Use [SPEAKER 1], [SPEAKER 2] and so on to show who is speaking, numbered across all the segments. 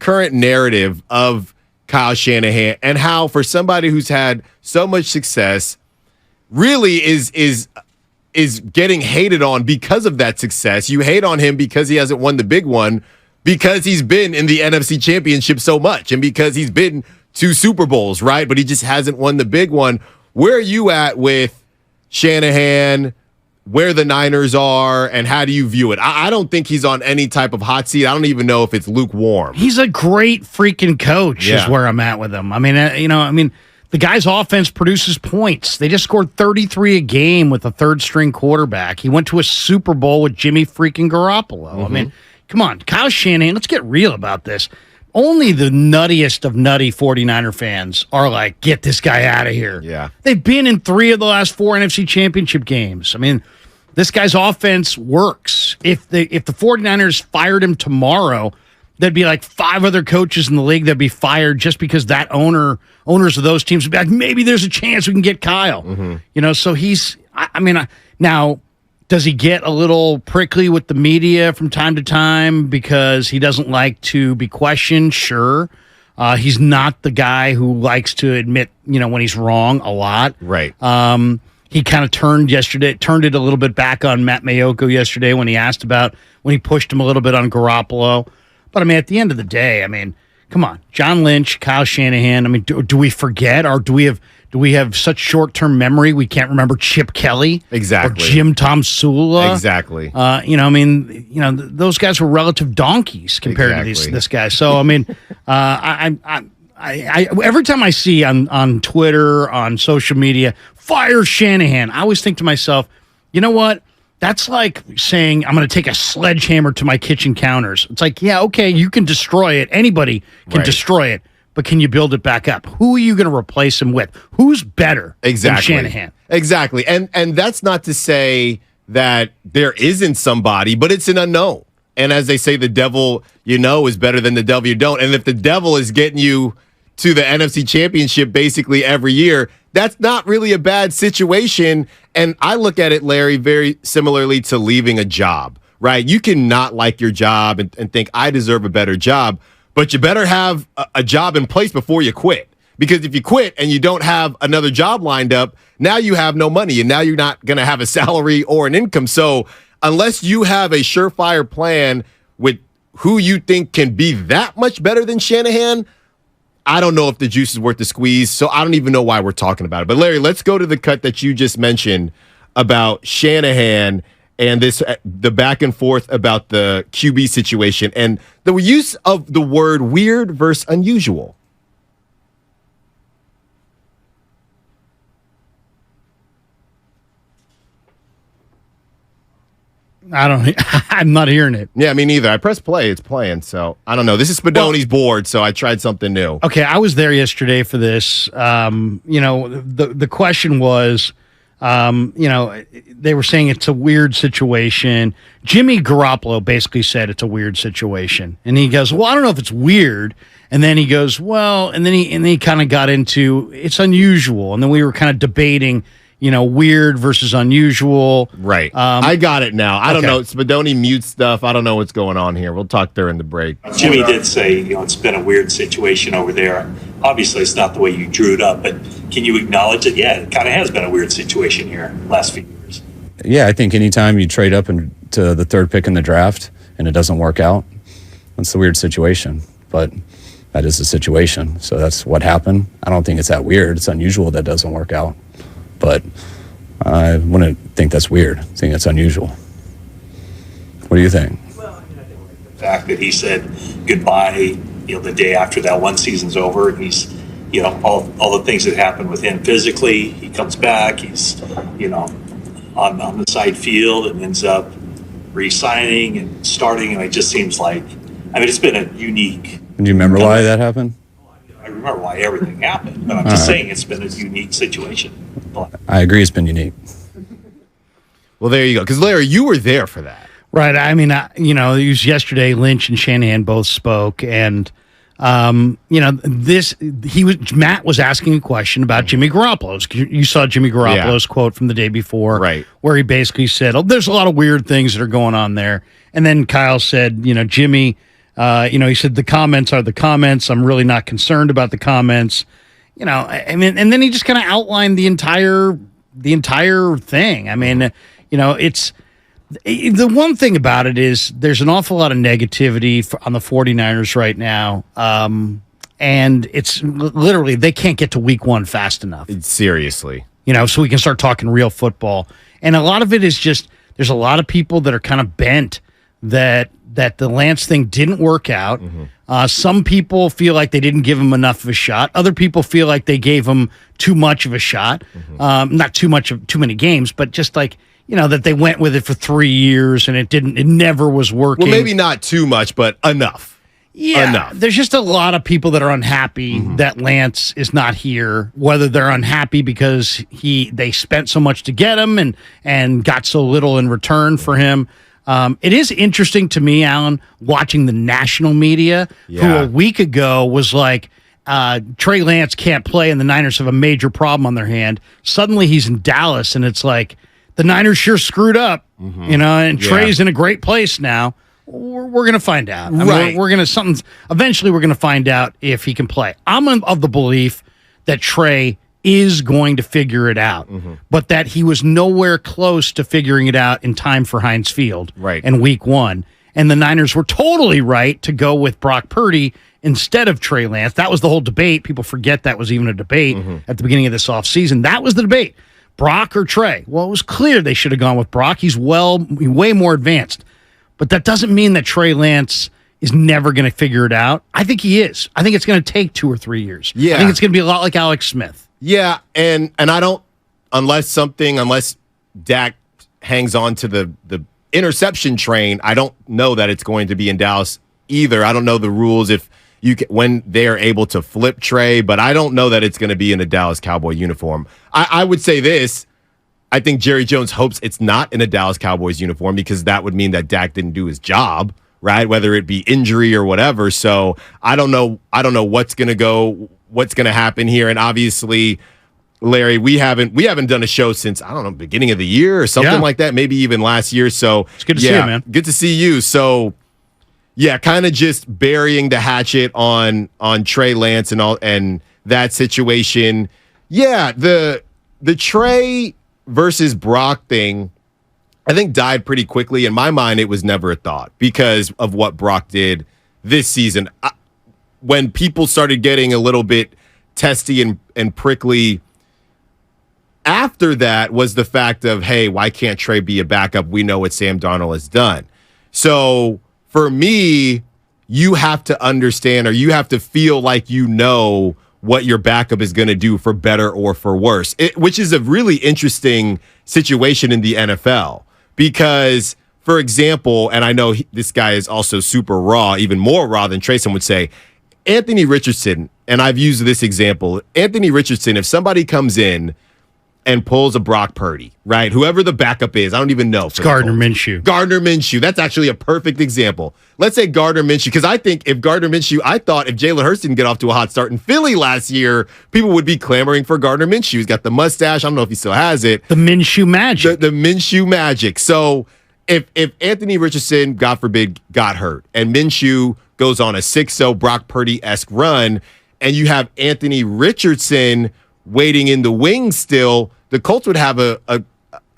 [SPEAKER 1] current narrative of Kyle Shanahan and how for somebody who's had so much success really is getting hated on because of that success. You hate on him because he hasn't won the big one, because he's been in the NFC Championship so much and because he's been to Super Bowls, right? But he just hasn't won the big one. Where are you at with Shanahan, where the Niners are, and how do you view it? I don't think he's on any type of hot seat. I don't even know if it's lukewarm.
[SPEAKER 2] He's a great freaking coach is where I'm at with him. I mean, the guy's offense produces points. They just scored 33 a game with a third-string quarterback. He went to a Super Bowl with Jimmy freaking Garoppolo.
[SPEAKER 1] Mm-hmm.
[SPEAKER 2] I mean, come on, Kyle Shanahan, let's get real about this. Only the nuttiest of nutty 49er fans are like, get this guy out of here.
[SPEAKER 1] Yeah.
[SPEAKER 2] They've been in 3 of the last 4 NFC Championship games. I mean, this guy's offense works. If the 49ers fired him tomorrow, there'd be like 5 other coaches in the league that'd be fired just because that owners of those teams would be like, maybe there's a chance we can get Kyle. Mm-hmm. So he's, now, does he get a little prickly with the media from time to time because he doesn't like to be questioned? Sure. He's not the guy who likes to admit, when he's wrong a lot.
[SPEAKER 1] Right.
[SPEAKER 2] He kind of turned it a little bit back on Matt Mayoko yesterday when he pushed him a little bit on Garoppolo. But, at the end of the day, come on. John Lynch, Kyle Shanahan, do we forget or do we have such short-term memory we can't remember Chip Kelly?
[SPEAKER 1] Exactly.
[SPEAKER 2] Or Jim Tom Sula?
[SPEAKER 1] Exactly.
[SPEAKER 2] Those guys were relative donkeys compared to this guy. So, I every time I see on Twitter, on social media, fire Shanahan, I always think to myself, you know what? That's like saying I'm going to take a sledgehammer to my kitchen counters. It's like, yeah, okay, you can destroy it. Anybody can destroy it, but can you build it back up? Who are you going to replace him with? Who's better than Shanahan?
[SPEAKER 1] Exactly. And that's not to say that there isn't somebody, but it's an unknown. And as they say, the devil you know is better than the devil you don't. And if the devil is getting you to the NFC Championship basically every year, that's not really a bad situation. And I look at it, Larry, very similarly to leaving a job, right? You can not like your job and think, I deserve a better job, but you better have a job in place before you quit. Because if you quit and you don't have another job lined up, now you have no money and now you're not going to have a salary or an income. So unless you have a surefire plan with who you think can be that much better than Shanahan, I don't know if the juice is worth the squeeze, so I don't even know why we're talking about it. But, Larry, let's go to the cut that you just mentioned about Shanahan and the back and forth about the QB situation and the use of the word weird versus unusual.
[SPEAKER 2] I'm not hearing it.
[SPEAKER 1] Yeah, me neither. I pressed play. It's playing. So I don't know. This is Spadoni's board, so I tried something new.
[SPEAKER 2] Okay, I was there yesterday for this. The question was, they were saying it's a weird situation. Jimmy Garoppolo basically said it's a weird situation. And he goes, well, I don't know if it's weird. And then he goes, well, and then he kind of got into it's unusual. And then we were kind of debating, weird versus unusual.
[SPEAKER 1] Right. I got it now. I don't know. Spadoni mute stuff. I don't know what's going on here. We'll talk during the break.
[SPEAKER 3] Jimmy did say, it's been a weird situation over there. Obviously, it's not the way you drew it up, but can you acknowledge it? Yeah, it kind of has been a weird situation here last few years.
[SPEAKER 4] Yeah, I think anytime you trade up to the 3rd pick in the draft and it doesn't work out, that's a weird situation. But that is the situation. So that's what happened. I don't think it's that weird. It's unusual that doesn't work out. But I wouldn't think that's weird. I think it's unusual. What do you think?
[SPEAKER 3] Well, I think the fact that he said goodbye, the day after that one season's over, and he's, all the things that happened with him physically, he comes back, he's, on the side field and ends up re-signing and starting, and it just seems like, it's been a unique.
[SPEAKER 4] Do you remember why that happened?
[SPEAKER 3] I remember why everything happened, but I'm just saying it's been a unique situation.
[SPEAKER 4] I agree it's been unique.
[SPEAKER 1] Well, there you go. Because, Larry, you were there for that.
[SPEAKER 2] Right. It was yesterday, Lynch and Shanahan both spoke, and, Matt was asking a question about Jimmy Garoppolo's. You saw Jimmy Garoppolo's quote from the day before,
[SPEAKER 1] right,
[SPEAKER 2] where he basically said, there's a lot of weird things that are going on there. And then Kyle said, Jimmy, He said the comments are the comments. I'm really not concerned about the comments. I mean, and then he just kind of outlined the entire thing. I mean, it's the one thing about it is there's an awful lot of negativity on the 49ers right now. And it's literally they can't get to week 1 fast enough.
[SPEAKER 1] Seriously.
[SPEAKER 2] So we can start talking real football. And a lot of it is just there's a lot of people that are kind of bent that the Lance thing didn't work out. Mm-hmm. Some people feel like they didn't give him enough of a shot. Other people feel like they gave him too much of a shot. Mm-hmm. Not too many games, but just like, that they went with it for 3 years and it never was working.
[SPEAKER 1] Well, maybe not too much, but enough.
[SPEAKER 2] Yeah,
[SPEAKER 1] enough.
[SPEAKER 2] There's just a lot of people that are unhappy that Lance is not here, whether they're unhappy because they spent so much to get him and got so little in return for him. It is interesting to me, Alan, watching the national media, who a week ago was like, Trey Lance can't play and the Niners have a major problem on their hand. Suddenly he's in Dallas and it's like, the Niners sure screwed up, and Trey's in a great place now. We're going to find out.
[SPEAKER 1] Right.
[SPEAKER 2] We're going to eventually we're going to find out if he can play. I'm of the belief that Trey is going to figure it out, but that he was nowhere close to figuring it out in time for Heinz Field in week 1. And the Niners were totally right to go with Brock Purdy instead of Trey Lance. That was the whole debate. People forget that was even a debate at the beginning of this offseason. That was the debate. Brock or Trey? Well, it was clear they should have gone with Brock. He's way more advanced. But that doesn't mean that Trey Lance is never going to figure it out. I think he is. I think it's going to take 2 or 3 years.
[SPEAKER 1] Yeah.
[SPEAKER 2] I think it's going to be a lot like Alex Smith.
[SPEAKER 1] Yeah, and I don't, unless Dak hangs on to the interception train, I don't know that it's going to be in Dallas either. I don't know the rules when they are able to flip Trey, but I don't know that it's going to be in a Dallas Cowboy uniform. I would say this. I think Jerry Jones hopes it's not in a Dallas Cowboys uniform because that would mean that Dak didn't do his job, right? Whether it be injury or whatever. So I don't know what's going to happen here. And obviously, Larry, we haven't done a show since, I don't know, beginning of the year or something like that, maybe even last year. So
[SPEAKER 2] it's good to see you, man.
[SPEAKER 1] Good to see you. So kind of just burying the hatchet on Trey Lance and that situation. Yeah, the Trey versus Brock thing, I think died pretty quickly. In my mind, it was never a thought because of what Brock did this season. When people started getting a little bit testy and prickly after that was the fact of, hey, why can't Trey be a backup? We know what Sam Darnold has done. So for me, you have to understand or you have to feel like you know what your backup is going to do for better or for worse, which is a really interesting situation in the NFL because, for example, and I know this guy is also super raw, even more raw than Trayson would say, Anthony Richardson, and I've used this example, Anthony Richardson, if somebody comes in and pulls a Brock Purdy, right? Whoever the backup is, I don't even know.
[SPEAKER 2] It's Gardner Minshew.
[SPEAKER 1] Gardner Minshew. That's actually a perfect example. Let's say Gardner Minshew, because I think if Gardner Minshew, I thought if Jalen Hurts didn't get off to a hot start in Philly last year, people would be clamoring for Gardner Minshew. He's got the mustache. I don't know if he still has it.
[SPEAKER 2] The Minshew magic.
[SPEAKER 1] The Minshew magic. So if Anthony Richardson, God forbid, got hurt, and Minshew goes on a 6-0 Brock Purdy-esque run, and you have Anthony Richardson waiting in the wings still, the Colts would have a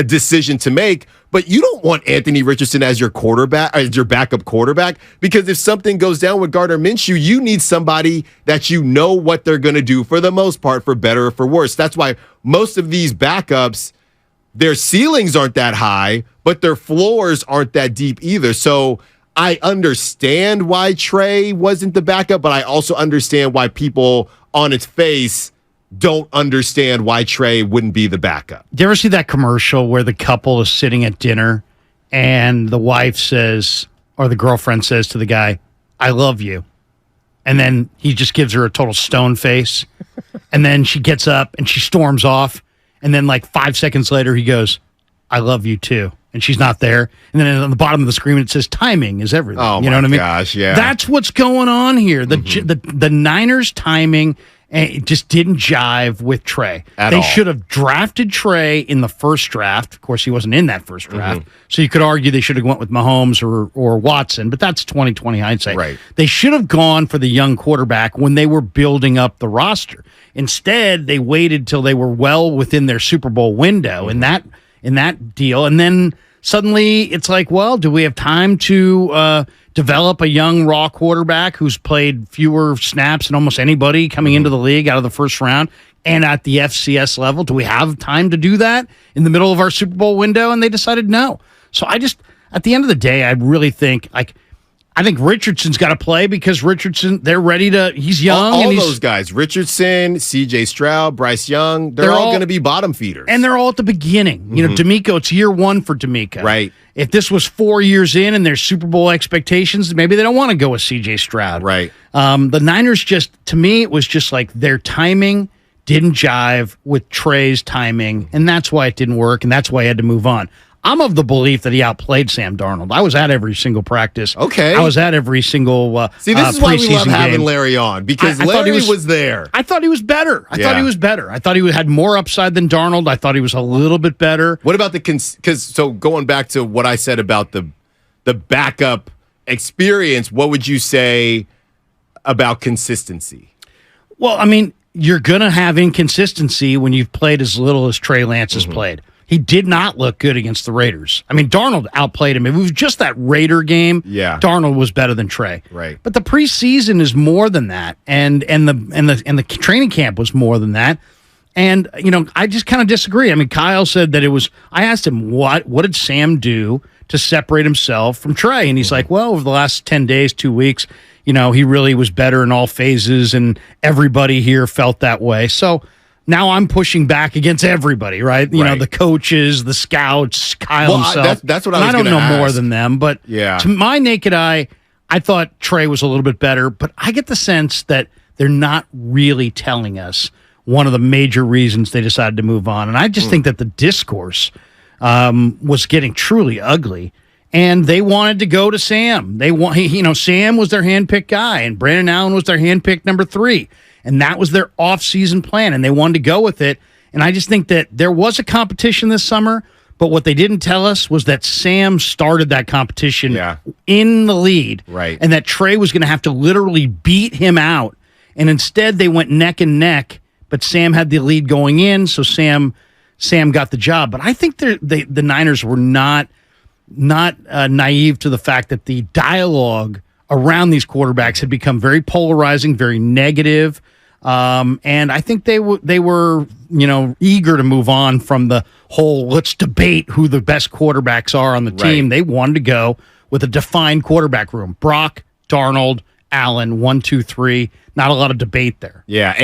[SPEAKER 1] decision to make, but you don't want Anthony Richardson as your quarterback, as your backup quarterback, because if something goes down with Gardner Minshew, you need somebody that you know what they're going to do for the most part, for better or for worse. That's why most of these backups, their ceilings aren't that high, but their floors aren't that deep either. So I understand why Trey wasn't the backup, but I also understand why people on its face don't understand why Trey wouldn't be the backup.
[SPEAKER 2] Do you ever see that commercial where the couple is sitting at dinner and the wife says, or the girlfriend says to the guy, I love you. And then he just gives her a total stone face. And then she gets up and she storms off. And then like 5 seconds later, he goes, I love you too. And she's not there. And then on the bottom of the screen, it says timing is everything.
[SPEAKER 1] Oh,
[SPEAKER 2] you know what I mean?
[SPEAKER 1] Gosh, yeah.
[SPEAKER 2] That's what's going on here. The Niners timing And it just didn't jive with Trey.
[SPEAKER 1] At
[SPEAKER 2] they
[SPEAKER 1] all.
[SPEAKER 2] should have drafted Trey in the first draft. Of course, he wasn't in that first draft. So you could argue they should have went with Mahomes or Watson, but that's 2020 hindsight.
[SPEAKER 1] Right.
[SPEAKER 2] They should have gone for the young quarterback when they were building up the roster. Instead, they waited till they were well within their Super Bowl window in that deal. And then suddenly it's like, well, do we have time to develop a young raw quarterback who's played fewer snaps than almost anybody coming into the league out of the first round and at the FCS level? Do we have time to do that in the middle of our Super Bowl window? And they decided no. So at the end of the day, I really think I think Richardson's got to play because Richardson, they're ready to, he's young.
[SPEAKER 1] All
[SPEAKER 2] and
[SPEAKER 1] those guys, Richardson, C.J. Stroud, Bryce Young, they're all going to be bottom feeders.
[SPEAKER 2] And they're all at the beginning. You know, D'Amico, it's year one for D'Amico.
[SPEAKER 1] Right.
[SPEAKER 2] If this was 4 years in and there's Super Bowl expectations, maybe they don't want to go with C.J. Stroud.
[SPEAKER 1] Right.
[SPEAKER 2] The Niners to me, it was just like their timing didn't jive with Trey's timing, and that's why it didn't work, and that's why he had to move on. I'm of the belief that he outplayed Sam Darnold. I was at every single practice.
[SPEAKER 1] Okay.
[SPEAKER 2] I was at every single
[SPEAKER 1] See, this is why we love having
[SPEAKER 2] game.
[SPEAKER 1] Larry on, because
[SPEAKER 2] I thought
[SPEAKER 1] Larry
[SPEAKER 2] he
[SPEAKER 1] was there.
[SPEAKER 2] I thought he was better. I thought he had more upside than Darnold. I thought he was a little bit better.
[SPEAKER 1] What about so going back to what I said about the backup experience, what would you say about consistency?
[SPEAKER 2] Well, I mean, you're going to have inconsistency when you've played as little as Trey Lance has played. He did not look good against the Raiders. I mean, Darnold outplayed him. If it was just that Raider game, Darnold was better than Trey.
[SPEAKER 1] Right.
[SPEAKER 2] But the preseason is more than that, and the training camp was more than that. And I just kind of disagree. I mean, Kyle said that it was. I asked him what did Sam do to separate himself from Trey, and he's like, well, over the last 10 days, 2 weeks, he really was better in all phases, and everybody here felt that way. So. Now I'm pushing back against everybody, right? You know, the coaches, the scouts, Kyle himself.
[SPEAKER 1] That's what I was
[SPEAKER 2] don't
[SPEAKER 1] gonna
[SPEAKER 2] know
[SPEAKER 1] ask.
[SPEAKER 2] more than them, but to my naked eye, I thought Trey was a little bit better, but I get the sense that they're not really telling us one of the major reasons they decided to move on. And I just think that the discourse was getting truly ugly. And they wanted to go to Sam. Sam was their handpicked guy, and Brandon Allen was their handpicked number 3. And that was their off-season plan, and they wanted to go with it. And I just think that there was a competition this summer, but what they didn't tell us was that Sam started that competition in the lead,
[SPEAKER 1] right?
[SPEAKER 2] And that Trey was going to have to literally beat him out. And instead, they went neck and neck, but Sam had the lead going in, so Sam got the job. But I think the Niners were not naive to the fact that the dialogue around these quarterbacks had become very polarizing, very negative. And I think they were eager to move on from the whole let's debate who the best quarterbacks are on the team. They wanted to go with a defined quarterback room. Brock, Darnold, Allen, 1, 2, 3. Not a lot of debate there.
[SPEAKER 1] Yeah.